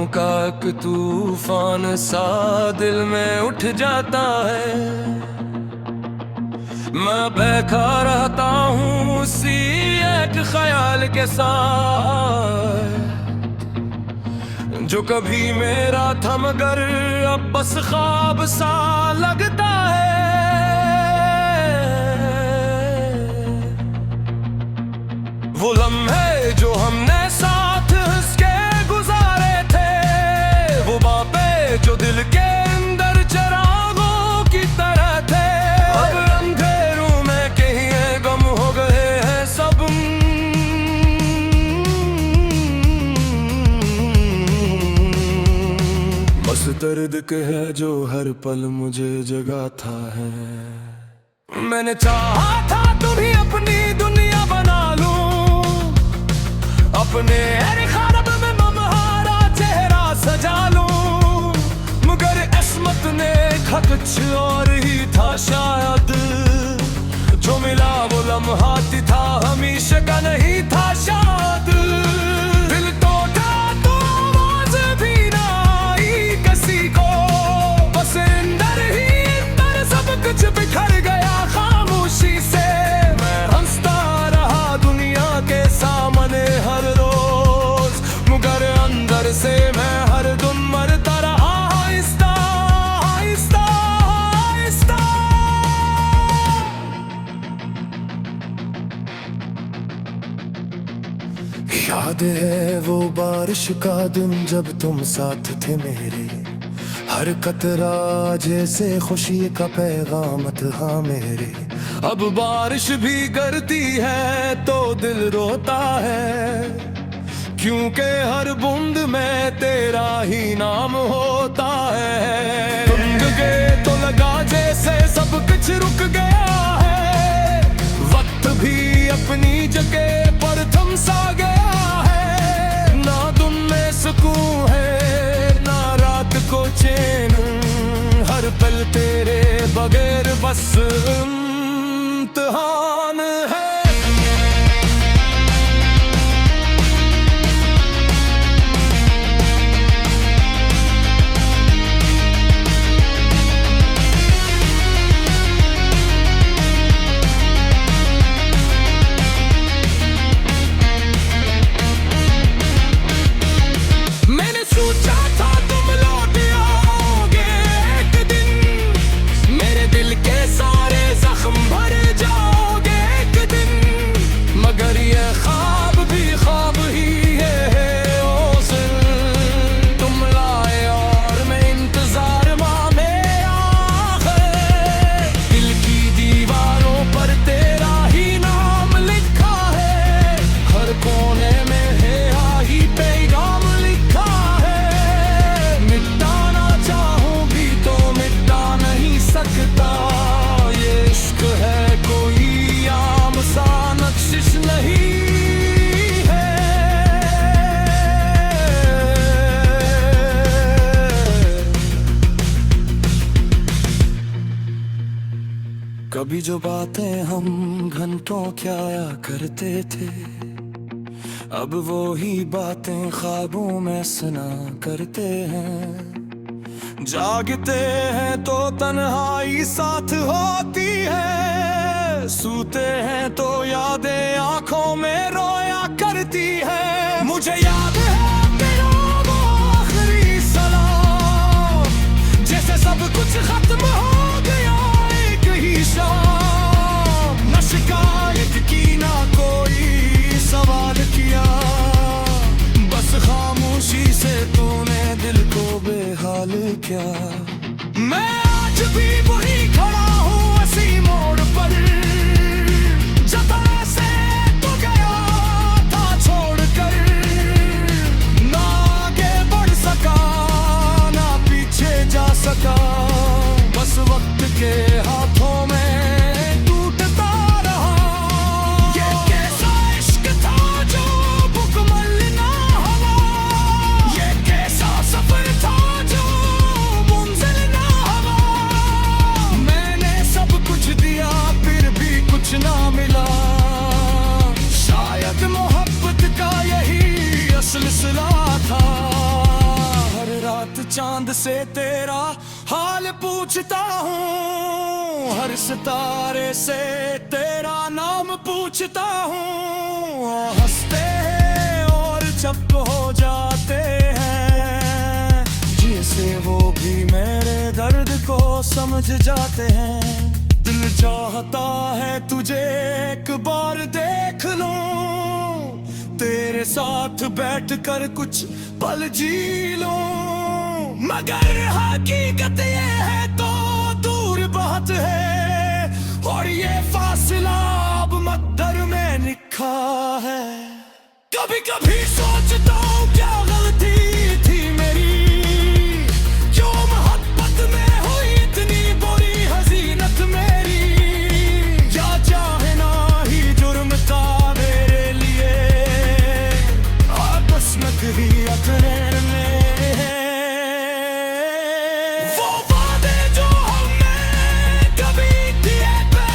का एक तूफान सा दिल में उठ जाता है। मैं बहका रहता हूँ उसी एक ख्याल के साथ जो कभी मेरा था मगर अब बस ख्वाब सा लगता है। वो लम्हे जो हमने साथ हंस के गुजारे थे, वो बातें जो दिल के अंदर चिरागों की तरह थे, अब अंधेरों में कहीं गम हो गए हैं सब। बस दर्द के है जो हर पल मुझे जगाता है। मैंने चाहा था तुम्हें अपनी दुनिया बना लूं, अपने हर ख्वाब में ममहारा चेहरा सजा लूं, मगर किस्मत ने कुछ और ही था शायद। जो मिला वो लम्हा था हमेशा का नहीं था शायद। दिल टूटा तो आवाज भी ना आई किसी को, बस अंदर ही अंदर सब कुछ बिखर गया खामोशी से। मैं हंसता रहा दुनिया के सामने हर रोज, मगर अंदर से मैं हर दम मरता रहा आहिस्ता आहिस्ता आहिस्ता। याद है वो बारिश का दिन जब तुम साथ थे मेरे, हर कतरा जैसे खुशी का पैगाम था मेरे। अब बारिश भी गिरती है तो दिल रोता है, क्योंकि हर बूंद में तेरा ही नाम होता है। तुम गए तो लगा जैसे सब कुछ रुक गया है, वक्त भी अपनी जगह पर थम सा गया है। ना दिन में सुकून है ना रात को चैन, हर पल तेरे बगैर बस इम्तिहान है। मैंने सोचा था तुम लौट आओगे एक दिन, मेरे दिल के सारे जख्म भर जाओगे एक दिन, मगर ये ख्वाब भी ख्वाब ही है ओ सिल। तुम लाए और मैं इंतजार में आखिर, दिल की दीवारों पर तेरा ही नाम लिखा है, हर कोने में है आही पैगाम लिखा है। मिटाना चाहूं भी तो मिटा नहीं सकता, ये इश्क है कोई आम सा नक्शिश नहीं है। कभी जो बातें हम घंटों क्या करते थे, अब वो ही बातें ख्वाबों में सुना करते हैं। जागते हैं तो तन्हाई साथ होती है, सूते हैं तो यादें आंखों में रोया करती है। मुझे याद है तेरा वो आखिरी सलाम, जैसे सब कुछ खत्म हो गया एक ही शाम। न शिकायत की ना कोई सवाल किया, बस खामोशी से तूने दिल को बेहाल किया। मैं आज भी वही खड़ा हूँ उसी मोड़ पर, जहाँ से तू गया था छोड़कर। ना आगे बढ़ सका ना पीछे जा सका, बस वक्त के हाथों में टूटता रहा। ये कैसा इश्क था जो मुकम्मल ना हुआ, ये कैसा सफर था जो मंजिल ना हुआ। मैंने सब कुछ दिया फिर चांद से तेरा हाल पूछता हूँ, हर सितारे से तेरा नाम पूछता हूँ। हंसते हैं और चुप हो जाते हैं, जिसे वो भी मेरे दर्द को समझ जाते हैं। दिल चाहता है तुझे एक बार देख लूं, तेरे साथ बैठकर कुछ पल जी लूं, मगर हकीकत ये है तो दूर बहुत है, और ये फासला अब मकदर में लिखा है। कभी कभी सोचता हूँ क्या गलती थी मेरी, क्यों मोहब्बत में हुई इतनी बुरी हसीनत मेरी, या चाहे ना ही जुर्म था मेरे लिए, आपस में कभी अपने में वो वादे जो हमने कभी किए थे,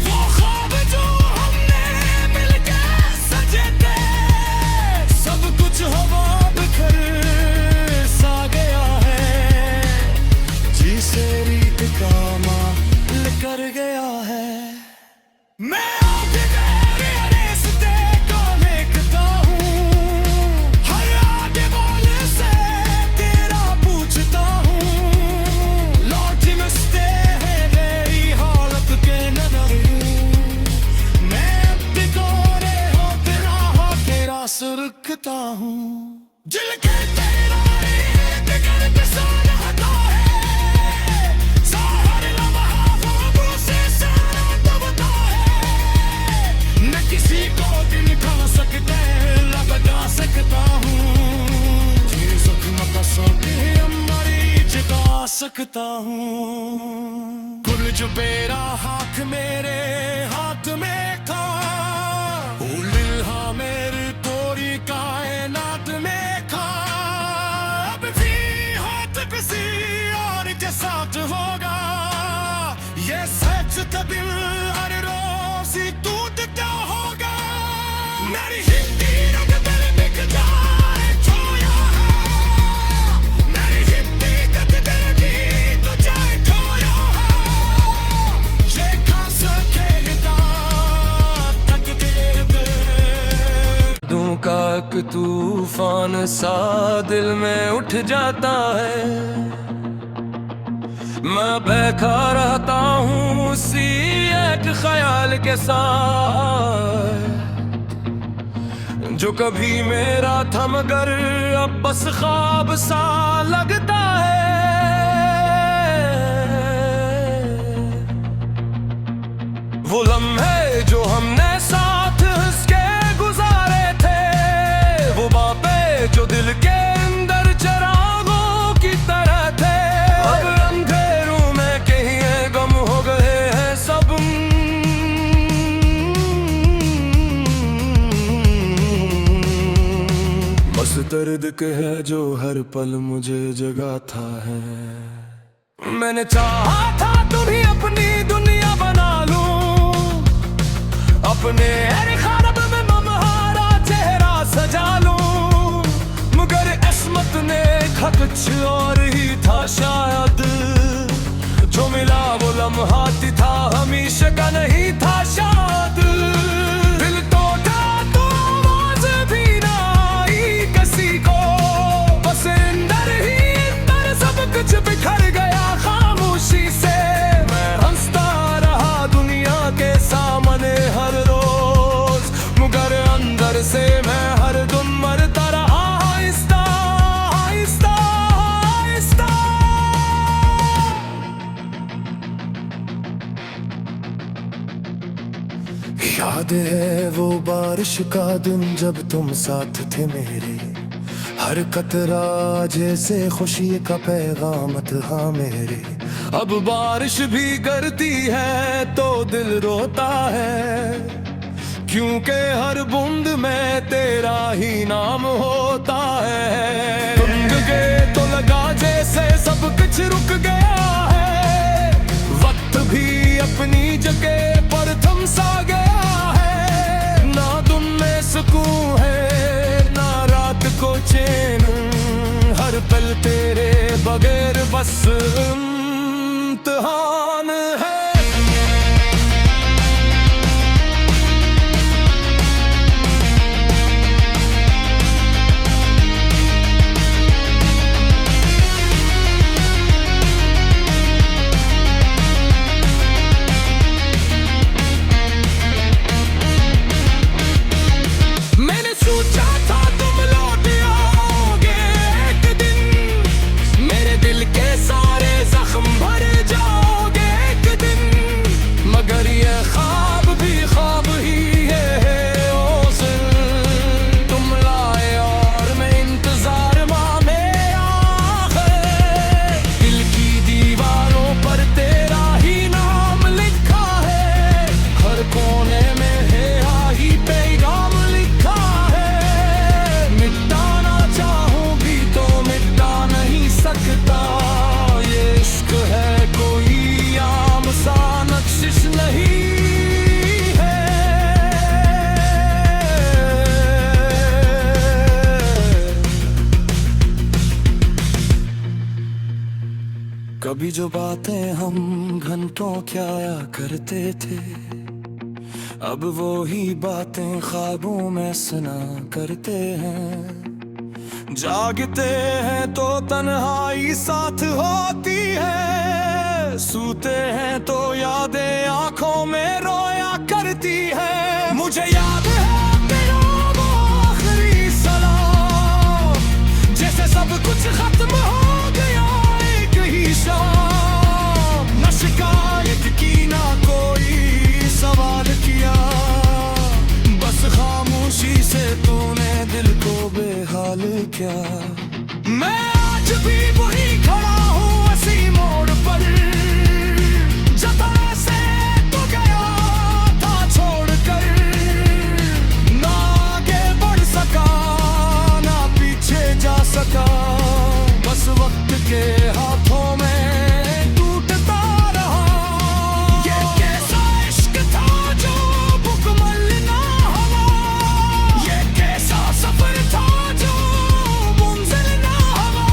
वो ख्वाब जो हमने मिलके सजे थे, सब कुछ हवा बिखर सा गया है, जिसे रीत का माल कर गया है। मैं आपके गहरे रिश्ते को देखता हूँ, हर आगे बोले से तेरा पूछता हूँ, लौट मिलते हैं मेरी हालत के नजर, मैं अब भिगोने होते रहा तेरा सुरखता हूँ। दिल के तेरा एक कर पिसाना हटा है, साहर लम्हा ख्वाबों से सारा दबता है, न किसी को दिल खा सकते लगा सकता हूँ, ये जख्म का सोते मरीज का सकता हूँ। कुछ बेरा हाथ मेरे हाथ में था, उल्हा मेरी पूरी कायनात में था, अब भी हाथ किसी और के साथ होगा, ये सच तो दिल हर रोज ही टूटता होगा। मेरी हिंदी रग दिल बिक जाए खोया है, मेरी हिंदी रग दिल भी तुझे खोया है, ये खा सकेगा तक दूं का एक तूफान सा दिल में उठ जाता है, मैं बैठा रहता हूँ उसी एक ख्याल के साथ, जो कभी मेरा था मगर अब बस ख्वाब सा लगता है। वो लम्हे जो हमने साथ हंस के गुजारे थे, वो बातें जो दिल के अंदर चरागों की तरह थे, अब अंधेरों में कहीं गम हो गए हैं सब, बस दर्द के है जो हर पल मुझे जगाता है। मैंने चाहा था तुम्हें अपनी दुनिया बना लूं, अपने हर ख्वाब में ममहारा चेहरा सजा लूं, मगर किस्मत ने कुछ और ही था शायद, जो मिला वो लम्हा था हमेशा का नहीं था शायद। दिल टूटा तो आवाज भी ना आई किसी को, बस अंदर ही अंदर सब कुछ बिखर गया खामोशी से, मैं हंसता रहा दुनिया के सामने हर रोज, मगर अंदर से मैं हर दम मरता रहा आहिस्ता आहिस्ता आहिस्ता। याद है वो बारिश का दिन जब तुम साथ थे मेरे, हर कतरा जैसे खुशी का पैगाम था मेरे, अब बारिश भी गिरती है तो दिल रोता है, क्योंकि हर बूंद में तेरा ही नाम होता है। तुम गए तो लगा जैसे सब कुछ रुक गया है, वक्त भी अपनी जगह पर थम सा गया है, ना तुम सुकून है ना रात को चैन, हर पल तेरे बस इम्तिहान है। मैंने सोचा था तुम लौट आओगे एक दिन, मेरे दिल के सारे जख्म भर जाओगे एक दिन, मगर ये ख्वाब भी ख्वाब ही है ओ सिल तुम लाए और मैं इंतजार में आखिर, दिल की दीवारों पर तेरा ही नाम लिखा है, हर कोने में है आही पैगाम लिखा है, मिटाना चाहूं भी तो मिटा नहीं सकता, ये इश्क है कोई आम सा नक्शिश नहीं है। कभी जो बातें हम घंटों क्या करते थे, अब वो ही बातें ख्वाबों में सुना करते हैं, जागते हैं तो तन्हाई साथ होती है, सूते हैं तो यादें आंखों में रोया करती है, मुझे याद है तेरा वो आखिरी सलाम, जैसे सब कुछ खत्म हो गया एक ही शाम, न शिकायत की ना कोई सवाल किया, बस खामोशी से तूने दिल को बेहाल किया। मैं आज भी वही खड़ा हूँ उसी मोड़ पर, जहाँ से तू गया था छोड़कर, ना आगे बढ़ सका ना पीछे जा सका, बस वक्त के हाथों में टूटता रहा, ये कैसा इश्क था जो मुकम्मल ना हुआ, ये कैसा सफर था जो मंजिल ना हुआ,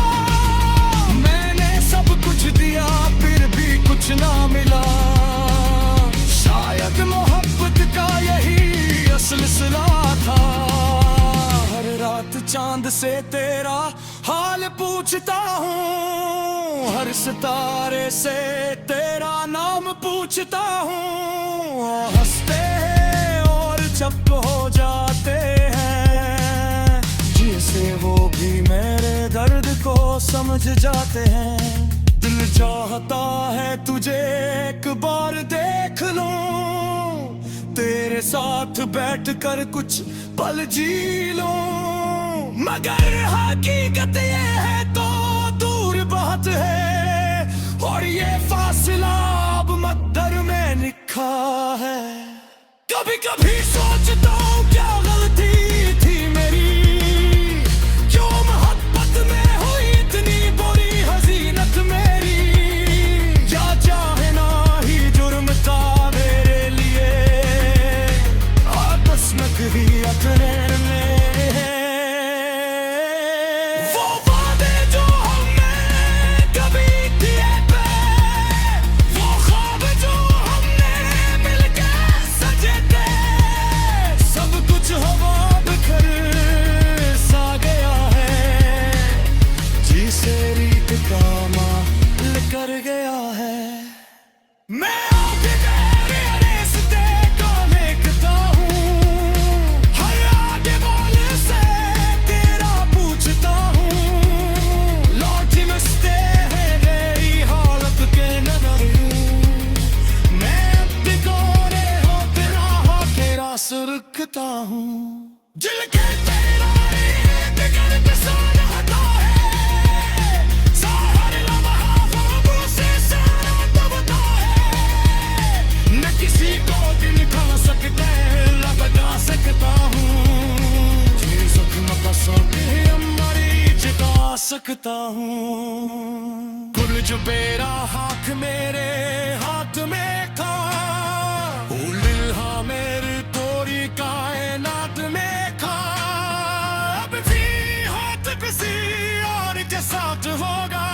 मैंने सब कुछ दिया फिर भी कुछ ना मिला, शायद मोहब्बत का यही असल सिला था, हर रात चांद से तेरा हाल पूछता हूँ, हर सितारे से तेरा नाम पूछता हूँ, हंसते हैं और चुप हो जाते हैं, जिसे वो भी मेरे दर्द को समझ जाते हैं, दिल चाहता है तुझे एक बार देख लूं, तेरे साथ बैठ कर कुछ पल जी लूं, मगर हकीकत ये है तो दूर बहुत है, और ये फासला अब मद्दर में लिखा है, कभी कभी सोचता हूँ क्या गलती थी मेरी, क्यों मोहब्बत में हुई इतनी बुरी हसीनत मेरी, या चाहे ना ही जुर्म था मेरे लिए, आपस में कभी अपने में वो वादे जो हमने कभी किए थे, वो ख्वाब जो हमने मिलके सजे थे, सब कुछ हवा बिखर सा गया है, जिसे रीत का माल कर गया है, मैं आगे तेरे रास्ते को देखता हूँ, हर आगे बोले से तेरा पूछता हूँ, लौटी मस्ते है मेरी हालत के नजर, मैं अब भी कोरे होते ना हो तेरा सुरखता हूँ, दिल के तेरा एक गर्द सा रहता है, हर लम्हा ख्वाबों से सारा दबता है, न किसी को दिल खा सकते लगा सकता हूँ, ये जख्म कसों के मरीज का सकता हूँ, कुछ बेरा हाथ मेरे हाथ में था, मेरे तोरी कायनात में खा, अब भी हाथ किसी और के साथ होगा,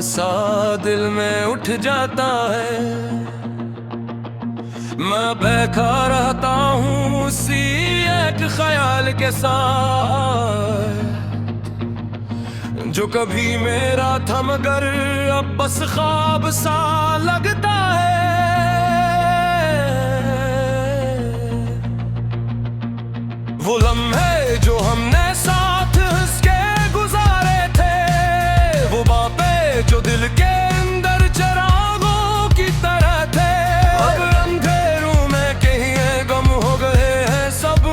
सा दिल में उठ जाता है। मैं बहका रहता हूँ उसी एक ख्याल के साथ जो कभी मेरा था मगर अब बस ख्वाब सा लगता है। वो लम्हे जो हमने साथ हंस के गुजारे थे, वो बातें जो दिल के अंदर चिरागों की तरह थे, अब अंधेरों में कहीं गम हो गए हैं सब।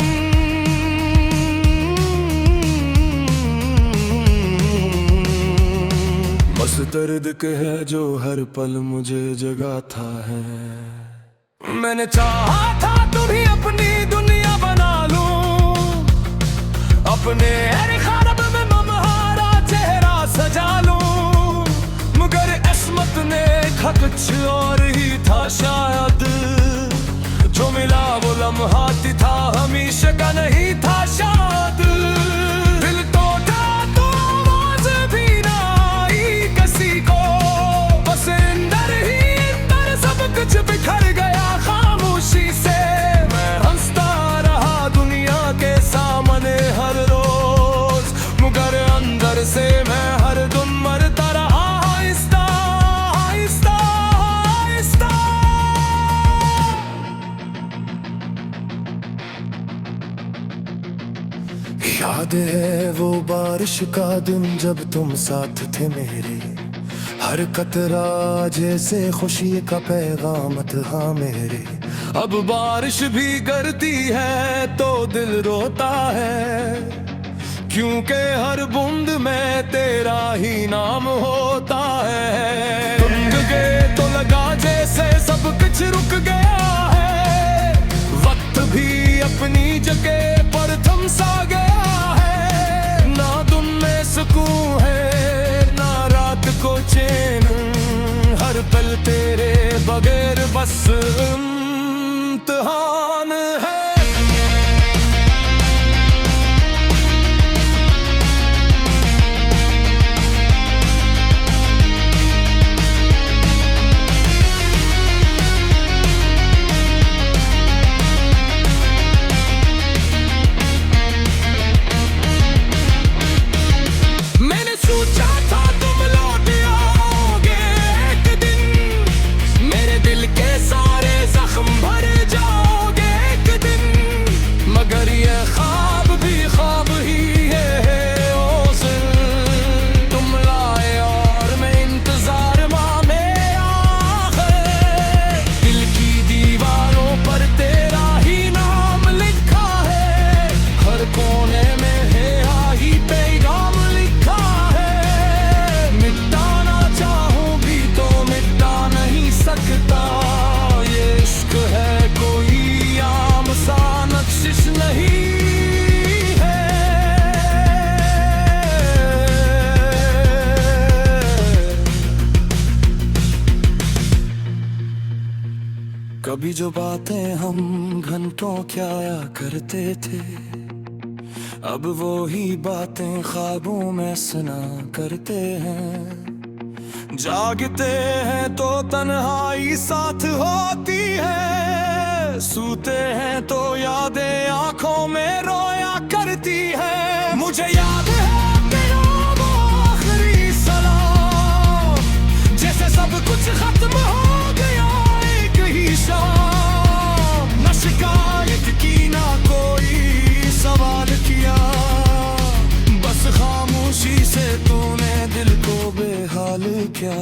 बस दर्द के है जो हर पल मुझे जगाता है। मैंने चाहा था तुम्हें अपनी दुनिया बना लूं, अपने हर ख्वाब में ममहारा चेहरा सजा लूं, मगर किस्मत ने कुछ और ही था शायद। जो मिला वो लम्हा था हमेशा का नहीं था शायद। दिल टूटा तो आवाज भी ना आई किसी को, बस अंदर ही अंदर सब कुछ बिखर गया खामोशी से। मैं हंसता रहा दुनिया के सामने हर रोज, मगर अंदर से मैं हर दिन मरता रहा आहिस्ता आहिस्ता आहिस्ता। याद है वो बारिश का दिन जब तुम साथ थे मेरे, हर कतरा जैसे खुशी का पैगाम था मेरे। अब बारिश भी गिरती है तो दिल रोता है, क्योंकि हर बूंद में तेरा ही नाम होता है। तुम गए तो लगा जैसे सब कुछ रुक गया है, वक्त भी अपनी जगह पर थम सा गया है। ना दिन में सुकून है ना रात को चैन, हर पल तेरे बगैर बस इम्तिहान है। मैंने सोचा था तुम लौट आओगे एक दिन, मेरे दिल के सारे जख्म भर जाओगे एक दिन, मगर ये ख्वाब भी ख्वाब ही है। उस दिन तुम लाए और मैं इंतजार में आखिर, दिल की दीवारों पर तेरा ही नाम लिखा है, हर कोने में है आई पैगाम लिखा है। मिटाना चाहूं भी तो मिटा नहीं सकता, ये इश्क है कोई आम सा नक्शिश नहीं है। कभी जो बातें हम घंटों क्या करते थे, अब वो ही बातें ख्वाबों में सुना करते हैं। जागते हैं तो तन्हाई साथ होती है, सूते हैं तो यादें आंखों में रोया करती है। मुझे याद है मेरा वो आखिरी सलाम, जैसे सब कुछ खत्म हो गया एक ही शाम। न शिकायत की ना कोई सवाल किया, बस खामोशी से तूने दिल को बेहाल किया।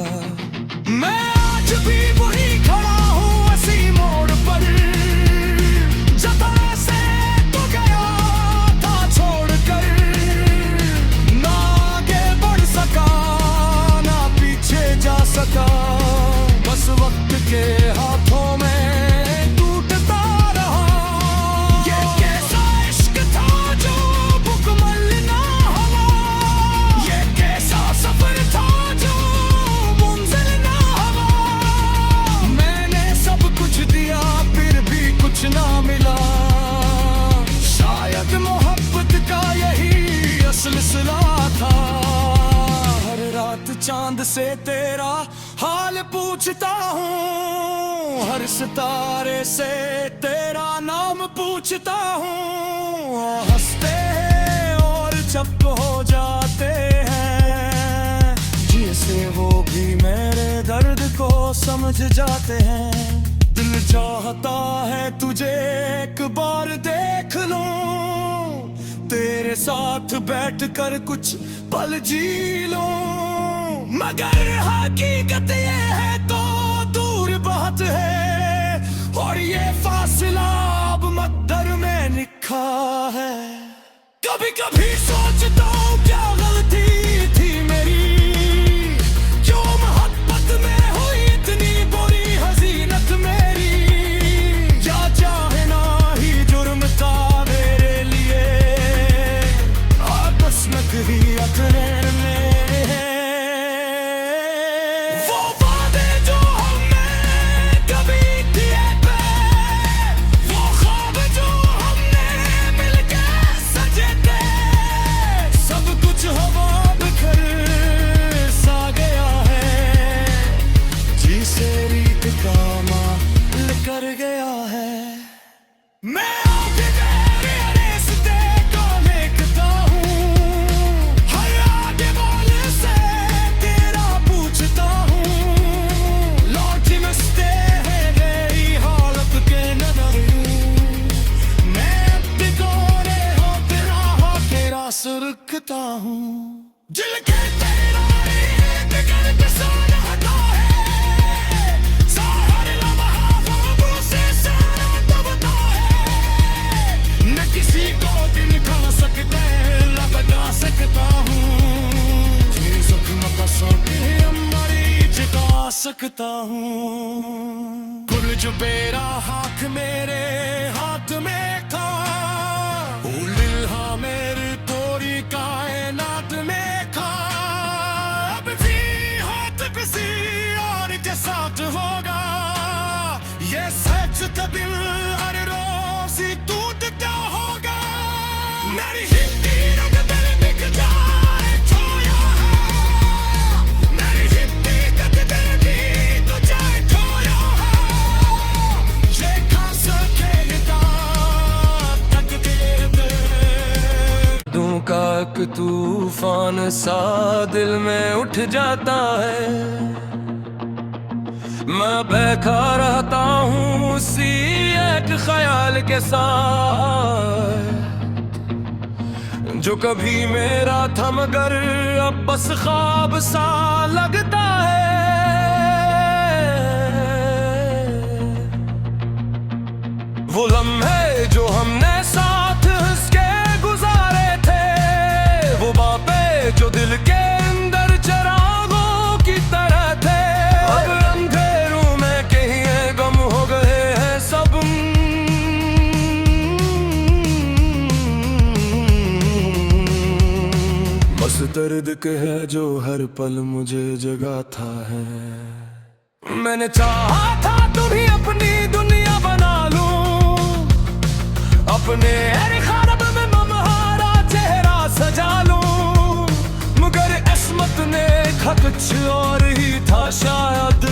मैं आज भी वही खड़ा हूँ उसी मोड़ पर, जहाँ से तू गया था छोड़कर। चांद से तेरा हाल पूछता हूँ, हर सितारे से तेरा नाम पूछता हूँ। हंसते हैं और चुप हो जाते हैं, जिसे वो भी मेरे दर्द को समझ जाते हैं। दिल चाहता है तुझे एक बार देख लूं, तेरे साथ बैठकर कुछ पल जी लूं, मगर हकीकत ये है तो दूर बहुत है, और ये फासला अब मकदर में लिखा है। कभी कभी सोचता हूँ क्या गलती थी मेरी, क्यों मोहब्बत में हुई इतनी बुरी हसीनत मेरी, या चाहे ना ही जुर्म था मेरे लिए, आपस में ही अपने वो वादे जो हमने कभी किए थे, वो ख्वाब जो हमने मिलके सजे थे, सब कुछ हवा बिखर सा गया है, जिसे रीत का माल कर गया है। मैं आगे तेरे रास्ते को देखता हूँ, हर आगे बोल से तेरा पूछता हूँ, लौट मिलते हैं मेरी हालत के नजर, मैं अब कोरे हो तेरा हो तेरा सुरखता हूँ। दिल के तेरा एक गर्द सा रहता है, साहर लम्हा ख्वाबों से सारा दबता है, न किसी को दिन खा सकते लगा सकता हूँ, तेरी जख्म का सोटे मरीज का सकता हूँ। कुल जो बेरा हाथ मेरे हाथ में था, उल्हा मेरी पूरी कायनात में था, अब भी हाथ किसी और के साथ होगा, ये सच तभी हर रोज ही टूटता होगा। मेरी हिम्मत रंग दिल बिक जाए खोया है, मेरी हिम्मत दिल भी तुझे खोया है, ये खा सकेगा तकदीर पे। दूं का एक तूफान सा दिल में उठ जाता है, मैं बहका रहता हूँ उसी एक ख्याल के साथ, जो कभी मेरा था मगर अब बस ख्वाब सा लगता है। वो लम्हे जो हमने साथ हंस के गुजारे थे, वो बातें जो दिल के अंदर चिरागों की तरह थे, अब अंधेरों में कहीं गम हो गए हैं सब, बस दर्द के है जो हर पल मुझे जगाता है। मैंने चाहा था तुम्हें अपनी दुनिया बना लूं, अपने हर ख्वाब में ममहारा चेहरा सजा लूं, मगर किस्मत ने कुछ और ही था शायद,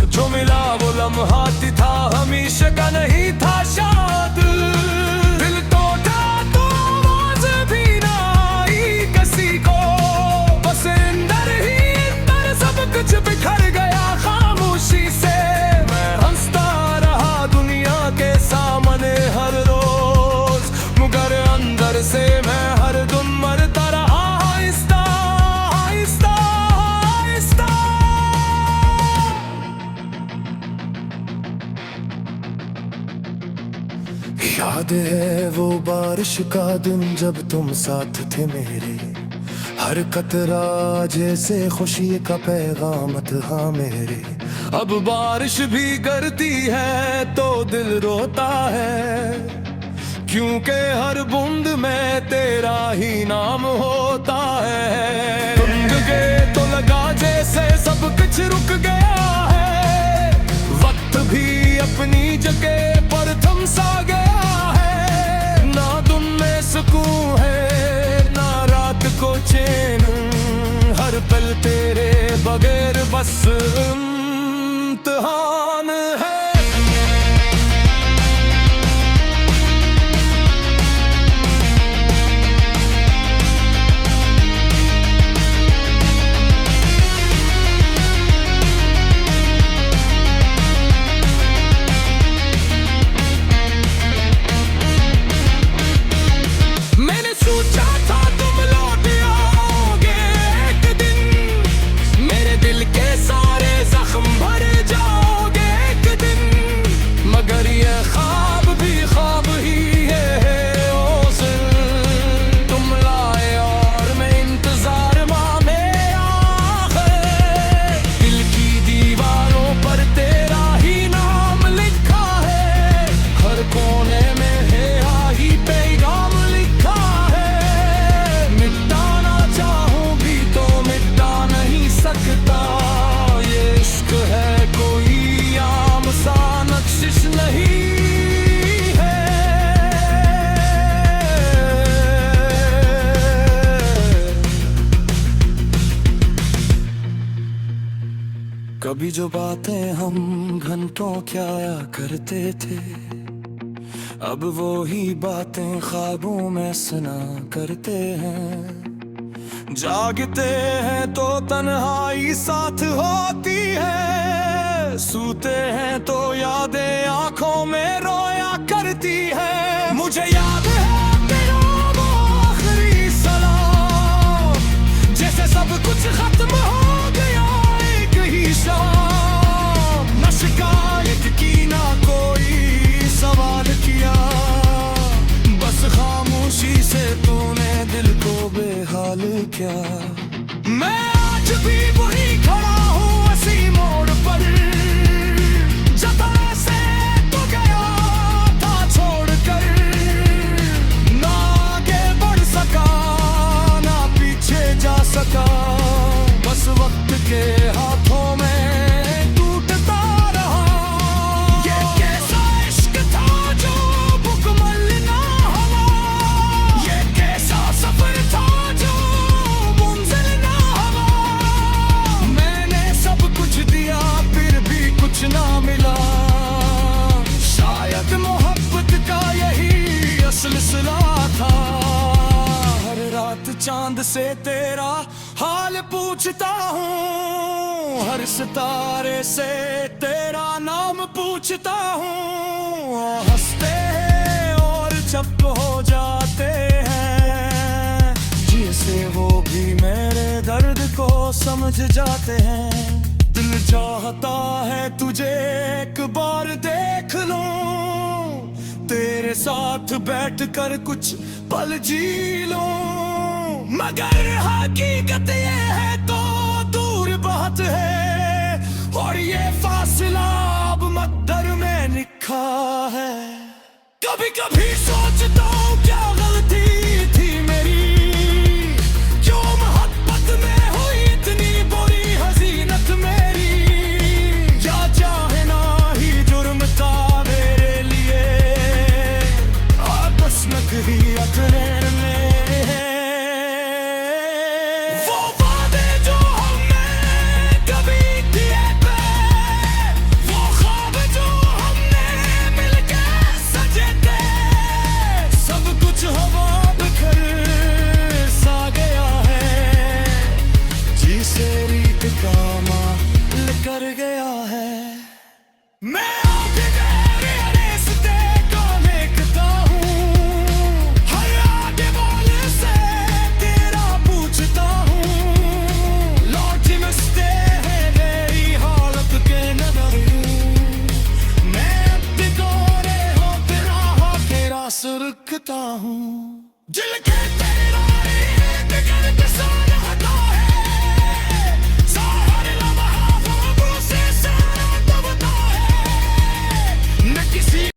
जो मिला वो लम्हा था हमेशा का नहीं था शायद। दिल टूटा तो आवाज भी ना आई किसी को, बस अंदर ही अंदर सब कुछ बिखर गया खामोशी से। मैं हंसता रहा दुनिया के सामने हर रोज, मगर अंदर से मैं हर दिन मरता रहा आहिस्ता आहिस्ता आहिस्ता। याद है वो बारिश का दिन जब तुम साथ थे मेरे, हर कतरा जैसे खुशी का पैगाम था मेरे। अब बारिश भी गिरती है तो दिल रोता है, क्योंकि हर बूंद में तेरा ही नाम होता है। तुम गए तो लगा जैसे सब कुछ रुक गया है, वक्त भी अपनी जगह पर थम सा गया है। ना दिन में सुकून है ना रात को चैन, हर पल तेरे बगैर बस इम्तिहान है। मैंने सोचा था तुम लौट आओगे एक दिन, मेरे दिल के सारे जख्म भर जाओगे एक दिन, मगर ये ख्वाब भी ख्वाब ही है। ओ दिल तुम लाए और मैं इंतजार में आखिर, दिल की दीवारों पर तेरा ही नाम लिखा है, हर कोने में है आही पैगाम लिखा है। मिटाना चाहूं भी तो मिटा नहीं सकता, ये इश्क है कोई आम सा नक्शिश नहीं है। कभी जो बातें हम घंटों क्या करते थे, अब वो ही बातें ख्वाबों में सुना करते हैं। जागते हैं तो तन्हाई साथ होती है, सूते हैं तो यादें आंखों में रोया करती है। मुझे याद है तेरा वो आखिरी सलाम, जैसे सब कुछ खत्म हो गया एक ही शाम, न शिकायत की ना कोई सवाल किया, बस खामोशी से तूने दिल को बेहाल किया। मैं आज भी वही खड़ा हूँ उसी मोड़ पर, जहाँ से तू गया था छोड़कर, ना आगे बढ़ सका ना पीछे जा सका, बस वक्त के हाथों में टूटता रहा। ये कैसा इश्क था जो मुकम्मल ना हुआ, ये कैसा सफर था जो मंजिल ना हुआ। मैंने सब कुछ दिया फिर भी कुछ ना मिला, शायद मोहब्बत का यही असल सिला था। हर रात चांद से तेरा हाल पूछता हूँ, हर सितारे से तेरा नाम पूछता हूँ। हंसते हैं और चुप हो जाते हैं, जिसे वो भी मेरे दर्द को समझ जाते हैं। दिल चाहता है तुझे एक बार देख लूं, तेरे साथ बैठकर कुछ पल जी लूं, मगर हकीकत ये है तो दूर बहुत है, और ये फासला अब मकदर में लिखा है। कभी कभी सोचता हूँ क्या गलती थी मेरी, क्यों मोहब्बत में हुई इतनी बुरी हसीनत मेरी, या चाहे ना ही जुर्म था मेरे लिए, और बस नकली अखरेर में वो वादे जो हमने कभी किए थे, वो ख्वाब जो हमने मिलके सजे थे, सब कुछ हवा बिखर सा गया है, जिसे रीत का माल कर गया है। मैं आगे तेरे रास्ते को देखता हूँ, हर आगे बोल से तेरा पूछता हूँ, लौट मिलते हैं मेरी हालत के नजर, मैं अब भी गोरे हो तेरा सुरखता हूँ, दिल के तेरे